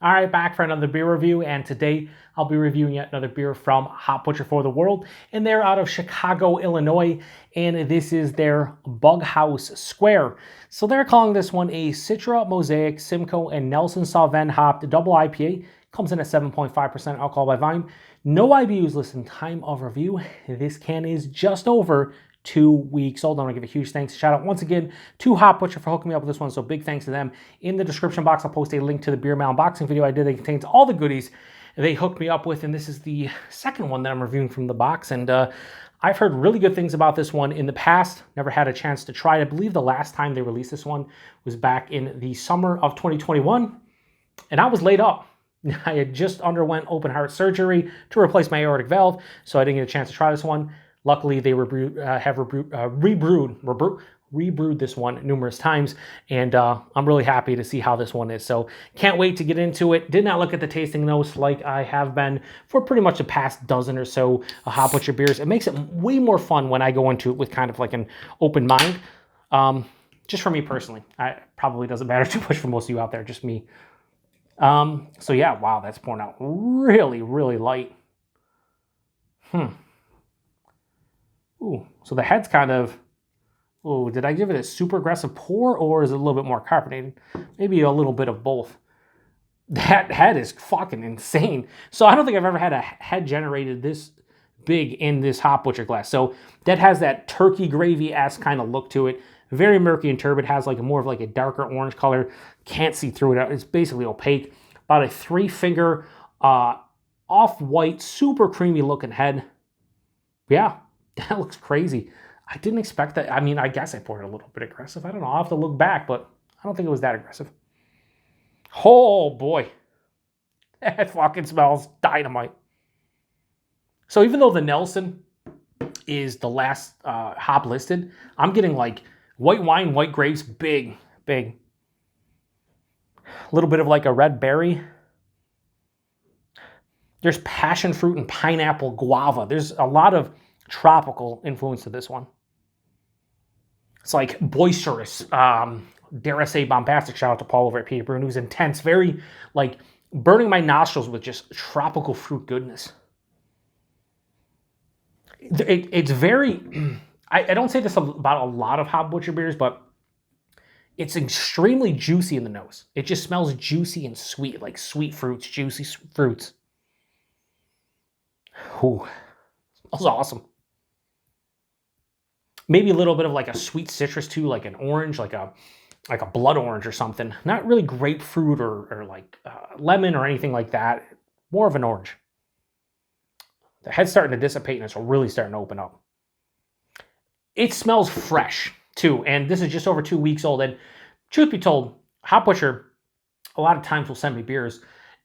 All right, back for another beer review, and today I'll be reviewing yet another beer from Hop Butcher for the World, and they're out of Chicago, Illinois, and this is their Bughouse Square. So they're calling this one a Citra, Mosaic, Simcoe and Nelson Sauvin-hopped Double IPA. Comes in at 7.5% alcohol by volume. No IBUs listed. Time of review. This can is just over 2 weeks old. I want to give a huge thanks, shout out once again to Hop Butcher for hooking me up with this one. So big thanks to them. In the description box, I'll post a link to the beer mail unboxing video I did that contains all the goodies they hooked me up with. And this is the second one that I'm reviewing from the box. And I've heard really good things about this one in the past. Never had a chance to try it. I believe the last time they released this one was back in the summer of 2021. And I was laid up. I had just underwent open heart surgery to replace my aortic valve, so I didn't get a chance to try this one. Luckily, they have rebrewed this one numerous times, and I'm really happy to see how this one is. So can't wait to get into it. Did not look at the tasting notes like I have been for pretty much the past dozen or so Hop Butcher beers. It makes it way more fun when I go into it with kind of like an open mind. Just for me personally, probably doesn't matter too much for most of you out there, just me. So yeah, wow, that's pouring out really, really light. Ooh, so the head's kind of, ooh, did I give it a super aggressive pour or is it a little bit more carbonated? Maybe a little bit of both. That head is fucking insane. So I don't think I've ever had a head generated this big in this Hop Butcher glass. So that has that turkey gravy-esque kind of look to it. Very murky and turbid. Has like more of like a darker orange color. Can't see through it. It's basically opaque. About a 3-finger off-white, super creamy looking head. Yeah, that looks crazy. I didn't expect that. I mean, I guess I poured it a little bit aggressive. I don't know. I'll have to look back, but I don't think it was that aggressive. Oh boy. That fucking smells dynamite. So even though the Nelson is the last hop listed, I'm getting like white wine, white grapes, big. A little bit of like a red berry. There's passion fruit and pineapple guava. There's a lot of tropical influence to this one. It's like boisterous, dare I say bombastic. Shout out to Paul over at PaTroll, who's intense, very like burning my nostrils with just tropical fruit goodness. It's very, I don't say this about a lot of Hop Butcher beers, but it's extremely juicy in the nose. It just smells juicy and sweet, like sweet fruits, juicy fruits. Ooh, smells awesome. Maybe a little bit of like a sweet citrus too, like an orange, like a blood orange or something. Not really grapefruit or like lemon or anything like that. More of an orange. The head's starting to dissipate and it's really starting to open up. It smells fresh too, and this is just over 2 weeks old. And truth be told, Hop Butcher a lot of times will send me beers,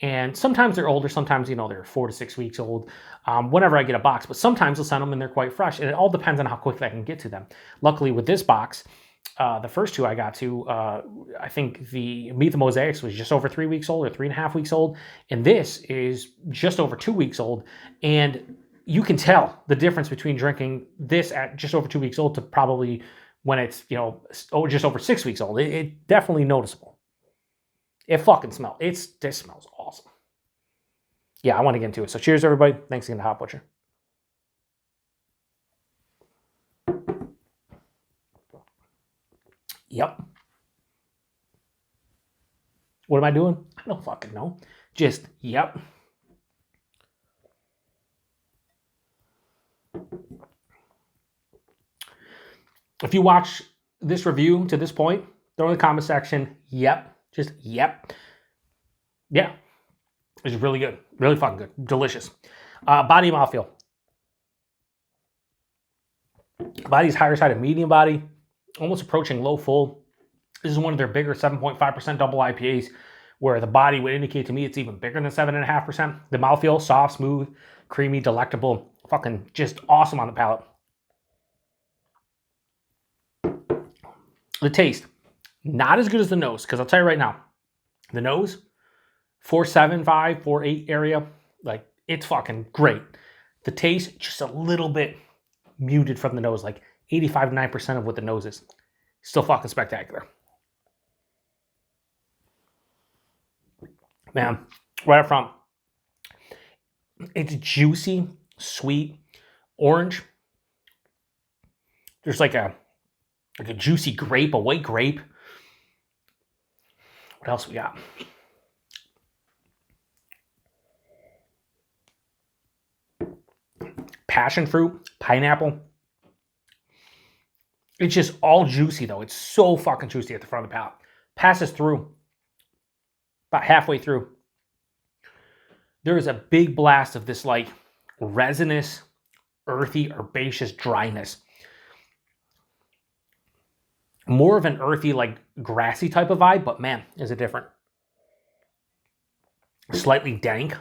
and sometimes they're older, sometimes they're 4 to 6 weeks old. Whenever I get a box, but sometimes they'll send them and they're quite fresh, and it all depends on how quickly I can get to them. Luckily, with this box, the first two I got to, I think the Meet the Mosaics was just over 3 weeks old or 3.5 weeks old, and this is just over 2 weeks old, and you can tell the difference between drinking this at just over 2 weeks old to probably when it's, just over 6 weeks old. It definitely noticeable. It fucking smells. This smells awesome. Yeah, I want to get into it. So cheers, everybody. Thanks again to Hop Butcher. Yep. What am I doing? I don't fucking know. Just, yep. If you watch this review to this point, throw in the comment section, yep. Just, yep. Yeah. It's really good. Really fucking good. Delicious. Body and mouthfeel. Body's higher side of medium body. Almost approaching low full. This is one of their bigger 7.5% double IPAs, where the body would indicate to me it's even bigger than 7.5%. The mouthfeel, soft, smooth, creamy, delectable. Fucking just awesome on the palate. The taste, not as good as the nose, because I'll tell you right now, the nose, 4.75, 4.8 area, like it's fucking great. The taste, just a little bit muted from the nose, like 85 to 9% of what the nose is. Still fucking spectacular. Man, right up front, it's juicy, sweet, orange. There's like a juicy grape, a white grape. What else we got? Passion fruit, pineapple. It's just all juicy though. It's so fucking juicy at the front of the palate. Passes through about halfway through. There is a big blast of this like resinous, earthy, herbaceous dryness. More of an earthy, like grassy type of vibe, but man, is it different. Slightly dank.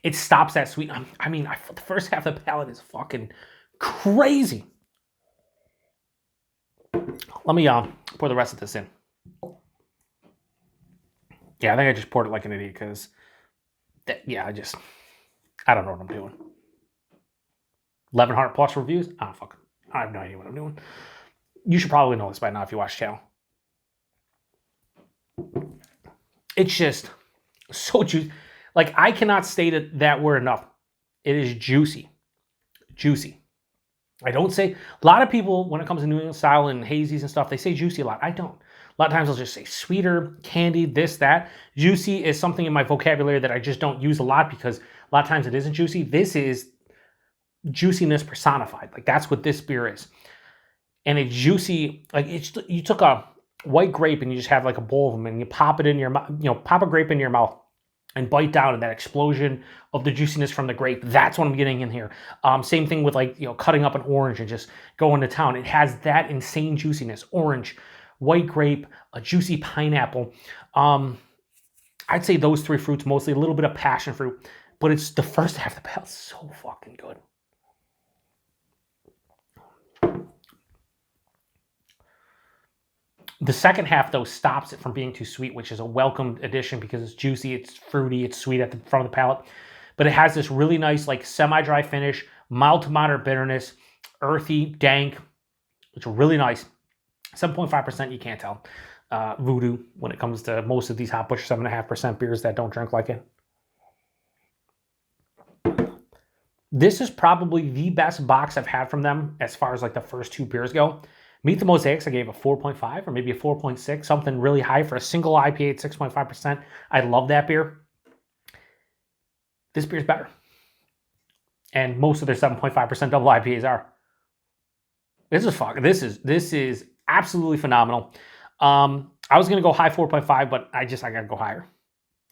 It stops that sweet. I mean, the first half of the palate is fucking crazy. Let me pour the rest of this in. Yeah, I think I just poured it like an idiot because, I don't know what I'm doing. 1,100 plus reviews? I have no idea what I'm doing. You should probably know this by now if you watch the channel. It's just so juicy. Like, I cannot state that word enough. It is juicy. Juicy. I don't say, a lot of people, when it comes to New England style and hazies and stuff, they say juicy a lot. I don't. A lot of times I'll just say sweeter, candied, this, that. Juicy is something in my vocabulary that I just don't use a lot because a lot of times it isn't juicy. This is juiciness personified. Like, that's what this beer is. And it's juicy. Like, you took a white grape and you just have like a bowl of them and you pop it in your mouth, pop a grape in your mouth and bite down, and that explosion of the juiciness from the grape. That's what I'm getting in here. Same thing with like, cutting up an orange and just going to town. It has that insane juiciness. Orange, white grape, a juicy pineapple. I'd say those three fruits mostly, a little bit of passion fruit, but it's the first half of the palate so fucking good. The second half, though, stops it from being too sweet, which is a welcome addition because it's juicy, it's fruity, it's sweet at the front of the palate. But it has this really nice, like, semi-dry finish, mild to moderate bitterness, earthy, dank. It's really nice. 7.5%, you can't tell. Voodoo when it comes to most of these Hop Butcher 7.5% beers that don't drink like it. This is probably the best box I've had from them as far as like the first two beers go. Meet the Mosaics, I gave a 4.5 or maybe a 4.6, something really high for a single IPA at 6.5%. I love that beer. This beer's better. And most of their 7.5% double IPAs are. This is absolutely phenomenal. I was going to go high 4.5, but I got to go higher.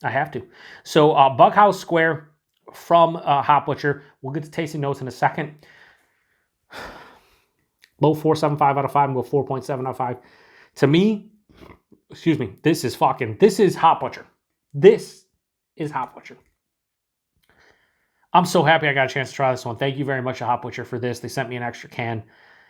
I have to. So Bughouse Square from Hop Butcher. We'll get to tasting notes in a second. Low 4.75 out of 5 and go 4.7 out of 5. To me, this is Hop Butcher. This is Hop Butcher. I'm so happy I got a chance to try this one. Thank you very much to Hop Butcher for this. They sent me an extra can.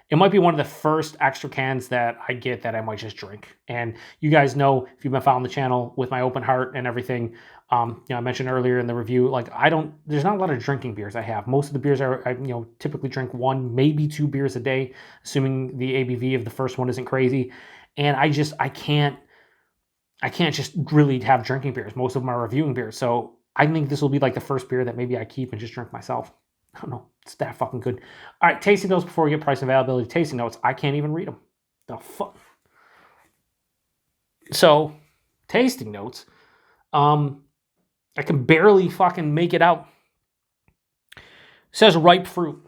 It might be one of the first extra cans that I get that I might just drink. And you guys know, if you've been following the channel with my open heart and everything, I mentioned earlier in the review, like there's not a lot of drinking beers I have. Most of the beers I typically drink 1, maybe 2 beers a day, assuming the ABV of the first one isn't crazy. And I can't just really have drinking beers. Most of them are reviewing beers. So I think this will be like the first beer that maybe I keep and just drink myself. I don't know. It's that fucking good. All right, tasting notes before we get price and availability. Tasting notes. I can't even read them. The fuck? So, tasting notes. I can barely fucking make it out. It says ripe fruit.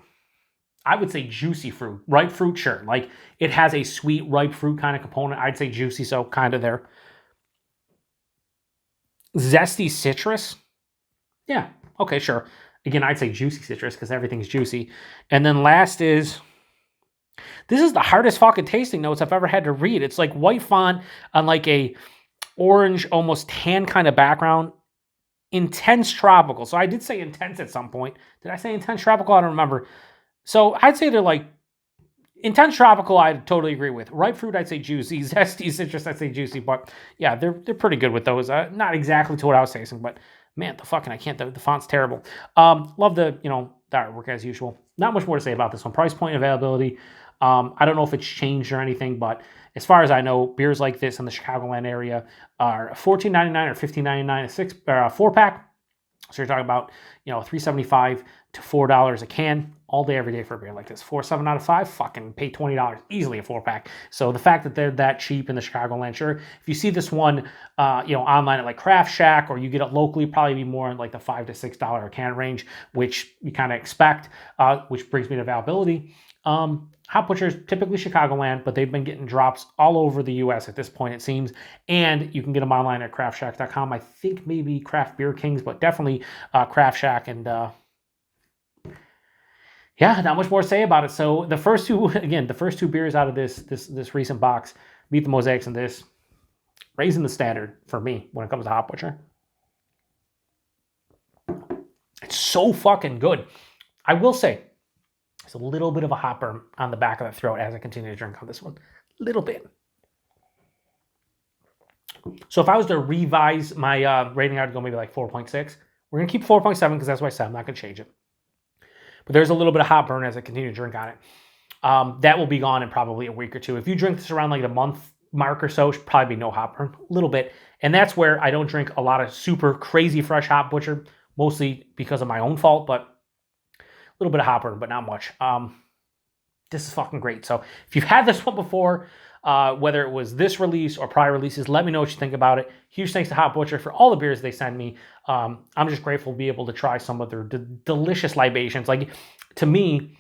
I would say juicy fruit. Ripe fruit, sure. Like, it has a sweet, ripe fruit kind of component. I'd say juicy, so kind of there. Zesty citrus. Yeah, okay, sure. Again, I'd say juicy citrus because everything's juicy. And then last is, this is the hardest fucking tasting notes I've ever had to read. It's like white font on like a orange, almost tan kind of background. Intense tropical. So I did say intense at some point. Did I say intense tropical? I don't remember. So I'd say they're like, intense tropical, I'd totally agree with. Ripe fruit, I'd say juicy. Zesty citrus, I'd say juicy. But yeah, they're pretty good with those. Not exactly to what I was tasting, but man, the font's terrible. Love the artwork as usual. Not much more to say about this one. Price point, availability. I don't know if it's changed or anything, but as far as I know, beers like this in the Chicagoland area are $14.99 or $15.99 a 4-pack. So you're talking about, $3.75 to $4 a can all day, every day for a beer like this. 7 out of 5, fucking pay $20 easily a 4-pack. So the fact that they're that cheap in the Chicagoland, sure. If you see this one, online at like Craft Shack, or you get it locally, probably be more in like the $5 to $6 a can range, which you kind of expect, which brings me to availability. Hop Butcher's typically Chicagoland, but they've been getting drops all over the U.S. at this point, it seems. And you can get them online at craftshack.com. I think maybe Craft Beer Kings, but definitely Craft Shack. And yeah, not much more to say about it. So the first two beers out of this recent box, Meet the Mosaics and this, raising the standard for me when it comes to Hop Butcher. It's so fucking good. I will say, there's a little bit of a hot burn on the back of the throat as I continue to drink on this one. Little bit. So if I was to revise my rating, I'd go maybe like 4.6. We're going to keep 4.7 because that's what I said. I'm not going to change it. But there's a little bit of hot burn as I continue to drink on it. That will be gone in probably a week or two. If you drink this around like the month mark or so, should probably be no hot burn. A little bit. And that's where I don't drink a lot of super crazy fresh Hop Butcher, mostly because of my own fault, but a little bit of hop burn, but not much. This is fucking great. So if you've had this one before, whether it was this release or prior releases, let me know what you think about it. Huge thanks to Hop Butcher for all the beers they send me. I'm just grateful to be able to try some of their delicious libations. Like, to me,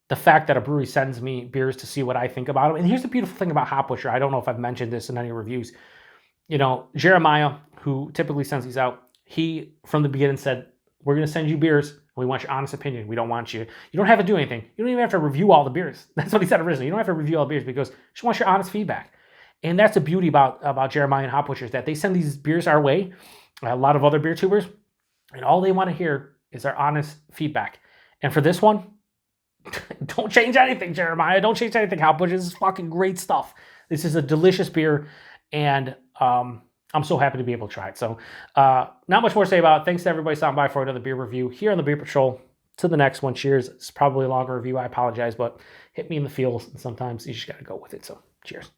the fact that a brewery sends me beers to see what I think about them. And here's the beautiful thing about Hop Butcher. I don't know if I've mentioned this in any reviews. Jeremiah, who typically sends these out, he, from the beginning, said, we're going to send you beers. We want your honest opinion. We don't want you. You don't have to do anything. You don't even have to review all the beers. That's what he said originally. You don't have to review all the beers because just want your honest feedback. And that's the beauty about Jeremiah and Hop Butchers, that they send these beers our way, a lot of other beer tubers, and all they want to hear is our honest feedback. And for this one, don't change anything, Jeremiah. Don't change anything, Hop Butchers. This is fucking great stuff. This is a delicious beer, and I'm so happy to be able to try it. So not much more to say about it. Thanks to everybody stopping by for another beer review here on the Beer Patrol. To the next one. Cheers. It's probably a longer review. I apologize, but hit me in the feels, and sometimes you just got to go with it. So cheers.